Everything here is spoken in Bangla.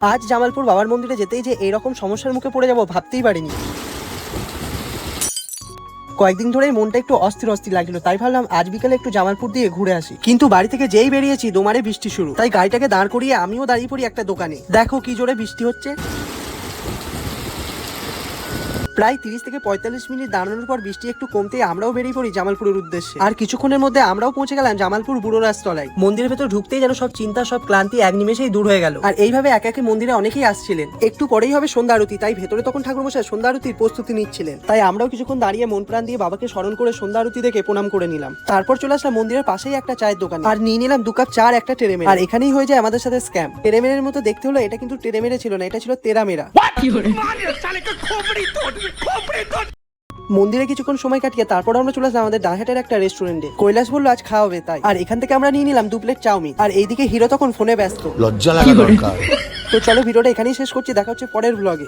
আজ জামালপুর বাবার মন্দিরে যেতেই যে এরকম সমস্যার মুখে পড়ে যাব ভাবতেই পারিনি। কয়েকদিন ধরেই মনটা একটু অস্থির অস্থির লাগছিল, তাই ভাবলাম আজ বিকালে একটু জামালপুর দিয়ে ঘুরে আসি। কিন্তু বাড়ি থেকে যেই বেরিয়েছি দোমারে বৃষ্টি শুরু, তাই গাড়িটাকে দাঁড় করিয়ে আমিও দাঁড়িয়ে পড়ি একটা দোকানে। দেখো কি জোরে বৃষ্টি হচ্ছে। প্রায় 30 থেকে 45 মিনিট দাঁড়ানোর পর বৃষ্টি একটু কমতেই আমরাও বেরিয়ে পড়ি জামালপুরের উদ্দেশ্যে। আর কিছুক্ষণের মধ্যে আমরাও পৌঁছে গেলাম জামালপুর বুড়ো রাজতলায়। মন্দিরের ভেতর ঢুকতেই যেন সব চিন্তা সব ক্লান্তি এক নিমেষেই দূর হয়ে গেল। আর এইভাবে একে একে মন্দিরে অনেকেই আসছিলেন। একটু পরেই হবে সন্ধ্যা আরতি, তাই ভেতরে তখন ঠাকুরমশাই সন্ধ্যা আরতির প্রস্তুতি নিচ্ছিলেন। তাই আমরাও কিছুক্ষণ দাঁড়িয়ে মন প্রাণ দিয়ে বাবাকে স্মরণ করে সন্ধ্যা আরতি দেখে প্রণাম করে নিলাম। তারপর চলে আসলাম মন্দিরের পাশেই একটা চায়ের দোকান আর নিয়ে নিলাম 2 কাপ চা আর একটা টেরেমেরে। আর এখানেই হয়ে যায় আমাদের সাথে স্ক্যাম। টেরেমেরের মতো দেখতে হলো, এটা কিন্তু টেরেমেরে ছিল না, এটা ছিল তেরামেরা। মন্দিরে কিছুক্ষণ সময় কাটিয়ে তারপর আমরা চলে আসলাম আমাদের ডানহাটের একটা রেস্টুরেন্টে। কৈলাস বললো আজ খাওয়া হবে তাই। আর এখান থেকে আমরা নিয়ে নিলাম 2 প্লেট চাউমিন। আর এইদিকে হিরো তখন ফোনে ব্যস্ত। লজ্জা লাগা দরকার। তো চলো ভিডিওটা এখানেই শেষ করছি, দেখা হচ্ছে পরের ব্লগে।